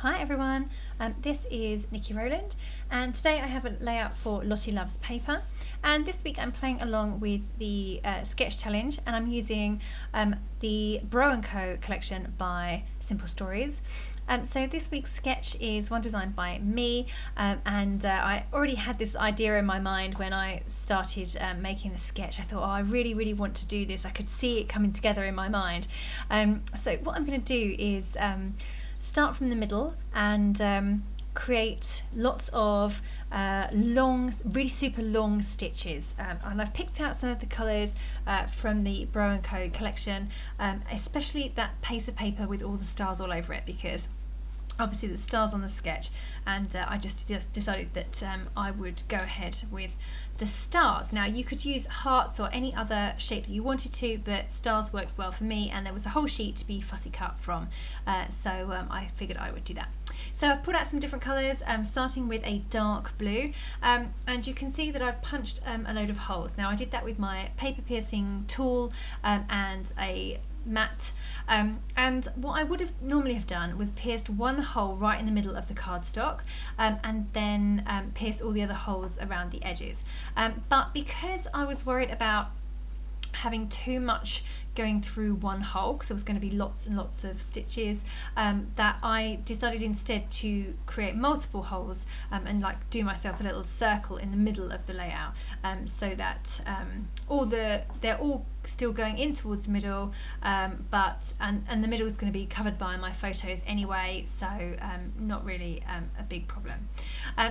Hi everyone, this is Nikki Rowland, and today I have a layout for Lottie Loves Paper, and this week I'm playing along with the sketch challenge, and I'm using the Bro & Co collection by Simple Stories. So this week's sketch is one designed by me, and I already had this idea in my mind when I started making the sketch. I thought, I really want to do this. I could see it coming together in my mind. So what I'm going to do is start from the middle and create lots of long, really super long stitches, and I've picked out some of the colours from the Bro & Co collection, especially that piece of paper with all the stars all over it, because obviously the stars on the sketch, and I just decided that I would go ahead with the stars. Now you could use hearts or any other shape that you wanted to, but stars worked well for me, and there was a whole sheet to be fussy cut from, so I figured I would do that. So I've put out some different colours, starting with a dark blue, and you can see that I've punched a load of holes. Now I did that with my paper piercing tool and a mat, and what I would have normally have done was pierced one hole right in the middle of the cardstock, and then pierced all the other holes around the edges, but because I was worried about having too much going through one hole, because there was going to be lots and lots of stitches, that I decided instead to create multiple holes, and like do myself a little circle in the middle of the layout, so that they're all still going in towards the middle, but the middle is going to be covered by my photos anyway, so not really a big problem.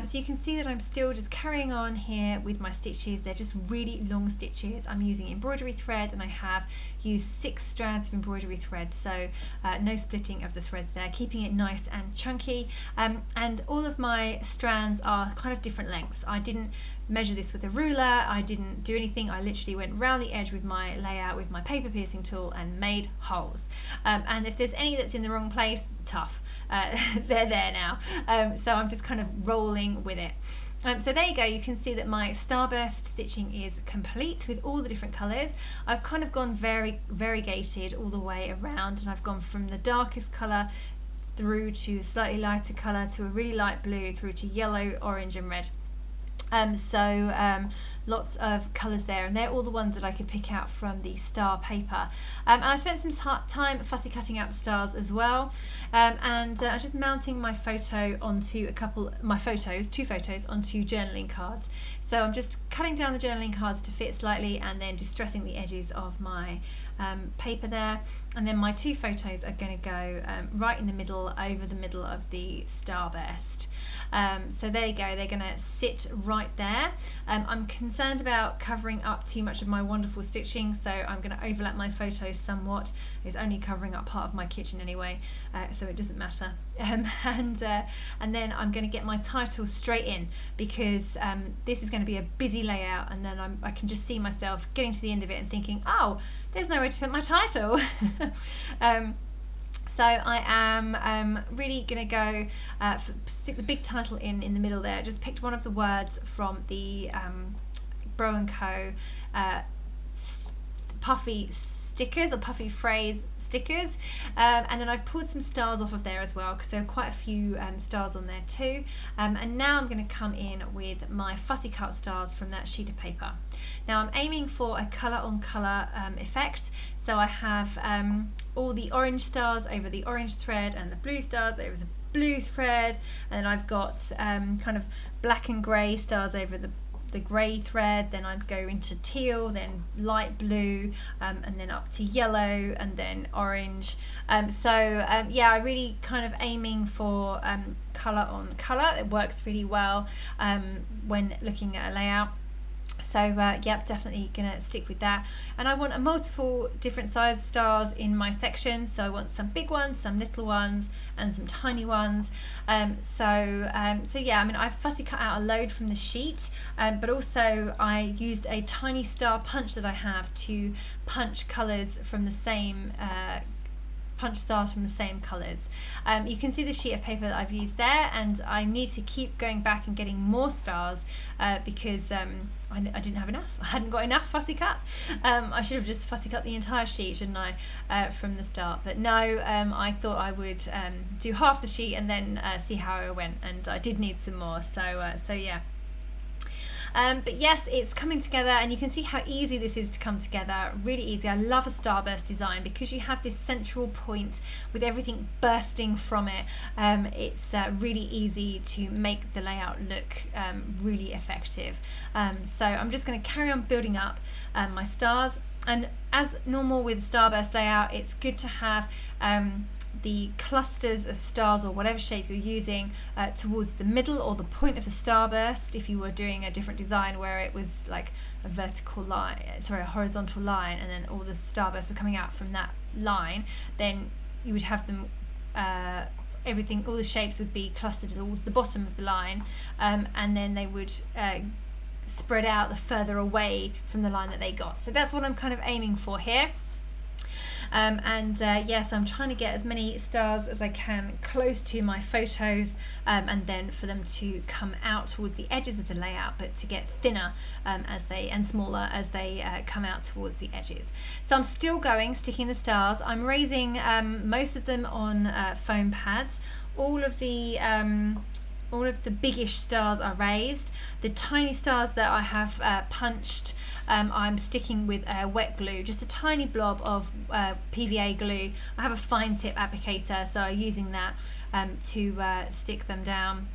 So you can see that I'm still just carrying on here with my stitches. They're just really long stitches. I'm using embroidery thread, and I have used 6 strands of embroidery thread, so no splitting of the threads there, keeping it nice and chunky, and all of my strands are kind of different lengths. I didn't measure this with a ruler, I didn't do anything, I literally went round the edge with my layout with my paper piercing tool and made holes, and if there's any that's in the wrong place, tough, they're there now, so I'm just kind of rolling with it. So there you go, you can see that my starburst stitching is complete with all the different colours. I've kind of gone variegated all the way around, and I've gone from the darkest colour through to a slightly lighter colour to a really light blue through to yellow, orange and red. Lots of colours there, and they're all the ones that I could pick out from the star paper, and I spent some time fussy cutting out the stars as well, and I'm just mounting my photo onto two photos onto journaling cards. So I'm just cutting down the journaling cards to fit slightly, and then distressing the edges of my paper there, and then my 2 photos are going to go right in the middle, over the middle of the starburst. So there you go, they're going to sit right there. I'm concerned about covering up too much of my wonderful stitching, so I'm going to overlap my photos somewhat. It's only covering up part of my kitchen anyway, so it doesn't matter. And then I'm going to get my title straight in, because this is going to be a busy layout, and then I can just see myself getting to the end of it and thinking, oh, there's nowhere to put my title. So I am really going to go stick the big title in the middle there. I just picked one of the words from the Bro & Co puffy stickers, or puffy phrase stickers, and then I've pulled some stars off of there as well, because there are quite a few stars on there too, and now I'm going to come in with my fussy cut stars from that sheet of paper. Now I'm aiming for a colour on colour effect, so I have all the orange stars over the orange thread and the blue stars over the blue thread, and then I've got kind of black and grey stars over the grey thread, then I'd go into teal, then light blue, and then up to yellow, and then orange. Yeah, I really kind of aiming for colour on colour. It works really well when looking at a layout. So yep, definitely gonna stick with that. And I want a multiple different size stars in my section, so I want some big ones, some little ones, and some tiny ones. So yeah, I mean, I've fussy cut out a load from the sheet, but also I used a tiny star punch that I have to punch colours from the same punch stars from the same colours. You can see the sheet of paper that I've used there, and I need to keep going back and getting more stars because I didn't have enough. I hadn't got enough fussy cut. I should have just fussy cut the entire sheet, shouldn't I, from the start? But no, I thought I would do half the sheet and then see how it went, and I did need some more. So yeah. But yes, it's coming together, and you can see how easy this is to come together. Really easy. I love a starburst design because you have this central point with everything bursting from it. It's really easy to make the layout look really effective. So I'm just going to carry on building up my stars, and as normal with starburst layout, it's good to have the clusters of stars or whatever shape you're using towards the middle or the point of the starburst. If you were doing a different design where it was like a vertical line, sorry, a horizontal line, and then all the starbursts were coming out from that line, then you would have them everything, all the shapes would be clustered towards the bottom of the line, and then they would spread out the further away from the line that they got. So that's what I'm kind of aiming for here. Yes, I'm trying to get as many stars as I can close to my photos, and then for them to come out towards the edges of the layout, but to get thinner and smaller as they come out towards the edges. So I'm still sticking the stars. I'm raising most of them on foam pads. All of the biggish stars are raised. The tiny stars that I have punched, I'm sticking with wet glue, just a tiny blob of PVA glue. I have a fine tip applicator, so I'm using that to stick them down.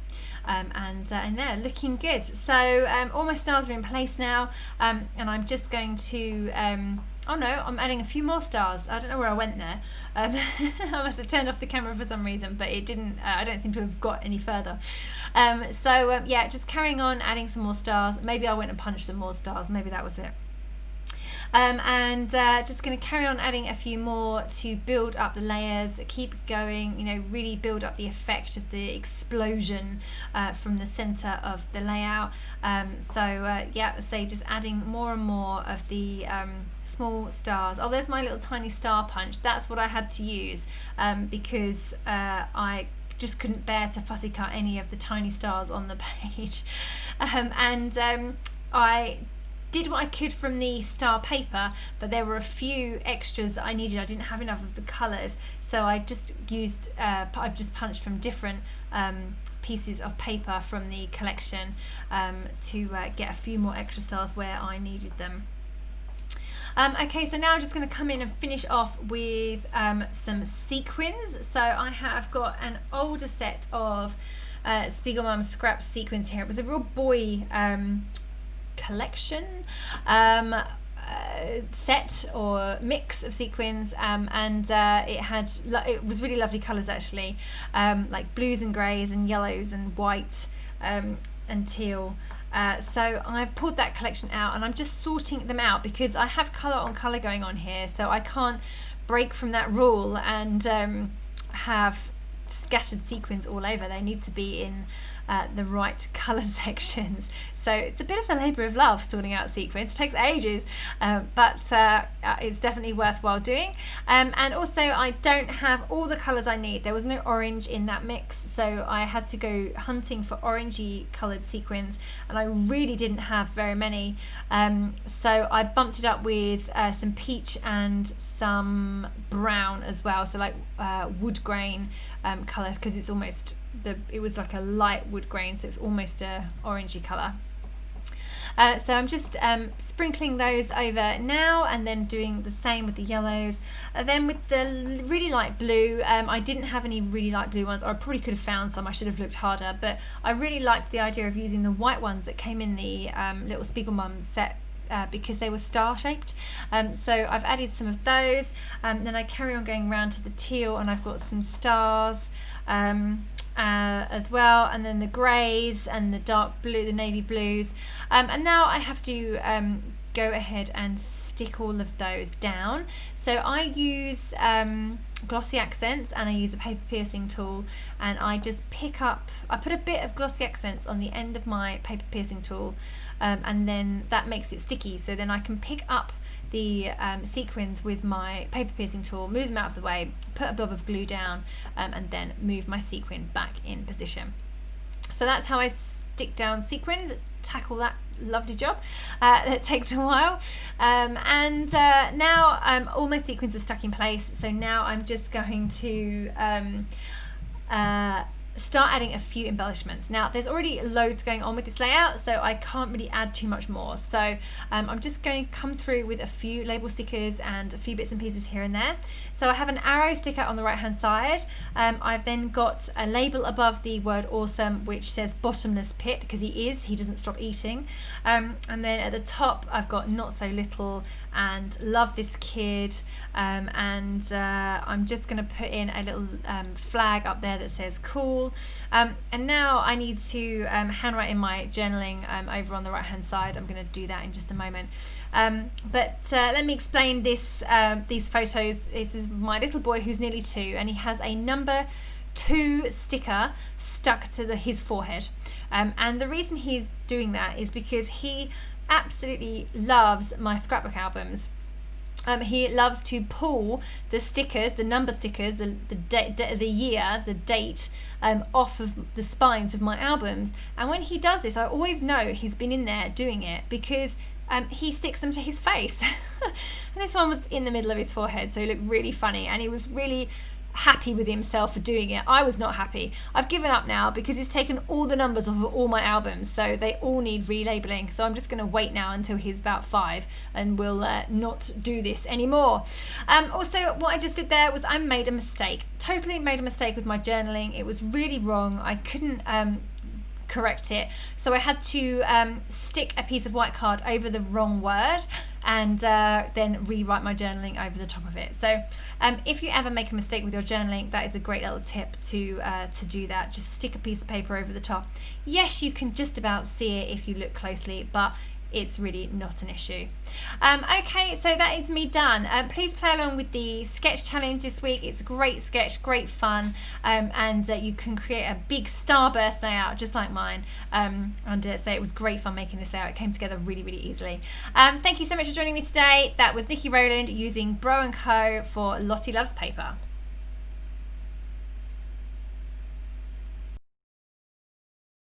And they're looking good. So all my stars are in place now, and I'm just going to oh no, I'm adding a few more stars. I don't know where I went there. I must have turned off the camera for some reason, but it didn't. I don't seem to have got any further. Yeah, just carrying on adding some more stars. Maybe I went and punched some more stars. Maybe that was it. Just going to carry on adding a few more to build up the layers, keep going, you know, really build up the effect of the explosion from the center of the layout. Yeah, so just adding more and more of the small stars. Oh, there's my little tiny star punch. That's what I had to use because I just couldn't bear to fussy cut any of the tiny stars on the page. I did what I could from the star paper, but there were a few extras that I needed. I didn't have enough of the colours, so I just used I've just punched from different pieces of paper from the collection to get a few more extra stars where I needed them. Okay, so now I'm just going to come in and finish off with some sequins. So I have got an older set of Spiegelmum Scrap sequins here. It was a real boy collection set or mix of sequins, it was really lovely colours actually, like blues and greys and yellows and white and teal. So I've pulled that collection out and I'm just sorting them out because I have colour on colour going on here, so I can't break from that rule and have scattered sequins all over. They need to be in the right colour sections. So it's a bit of a labour of love sorting out sequins. It takes ages, but it's definitely worthwhile doing. And also I don't have all the colours I need. There was no orange in that mix, so I had to go hunting for orangey coloured sequins, and I really didn't have very many. So I bumped it up with some peach and some brown as well, so like wood grain colours, because it's almost it was like a light wood grain, so it's almost a orangey colour. So I'm just sprinkling those over now, and then doing the same with the yellows. Then with the really light blue, I didn't have any really light blue ones, or I probably could have found some. I should have looked harder, but I really liked the idea of using the white ones that came in the little Spiegelmum set, because they were star shaped. So I've added some of those. Then I carry on going around to the teal, and I've got some stars as well, and then the greys and the dark blue, the navy blues, and now I have to go ahead and stick all of those down. So I use Glossy Accents, and I use a paper piercing tool, and I just I put a bit of Glossy Accents on the end of my paper piercing tool, and then that makes it sticky, so then I can pick up the sequins with my paper piercing tool, move them out of the way, put a blob of glue down, and then move my sequin back in position. So that's how I stick down sequins, tackle that lovely job. It takes a while, and now all my sequins are stuck in place, so now I'm just going to start adding a few embellishments. Now there's already loads going on with this layout, so I can't really add too much more, so I'm just going to come through with a few label stickers and a few bits and pieces here and there. So I have an arrow sticker on the right hand side. I've then got a label above the word awesome which says bottomless pit, because he doesn't stop eating, and then at the top I've got not so little and love this kid, and I'm just going to put in a little flag up there that says cool, and now I need to handwrite in my journaling over on the right hand side. I'm going to do that in just a moment, but let me explain these photos. This is my little boy who's nearly 2, and he has a number 2 sticker stuck to his forehead, and the reason he's doing that is because he absolutely loves my scrapbook albums. He loves to pull the stickers, the number stickers, the year, the date, off of the spines of my albums, and when he does this I always know he's been in there doing it, because he sticks them to his face. And this one was in the middle of his forehead, so he looked really funny, and he was really happy with himself for doing it. I was not happy. I've given up now because he's taken all the numbers of all my albums, so they all need relabeling, so I'm just going to wait now until he's about 5 and we'll not do this anymore. Also, what I just did there was I made a mistake, totally made a mistake with my journaling. It was really wrong. I couldn't correct it, so I had to stick a piece of white card over the wrong word and then rewrite my journaling over the top of it. So if you ever make a mistake with your journaling, that is a great little tip to do that. Just stick a piece of paper over the top. Yes, you can just about see it if you look closely, but it's really not an issue. Okay, so that is me done. Please play along with the sketch challenge this week. It's a great sketch, great fun, and you can create a big starburst layout just like mine. And so it was great fun making this layout. It came together really, really easily. Thank you so much for joining me today. That was Nikki Rowland using Bro & Co for Lottie Loves Paper.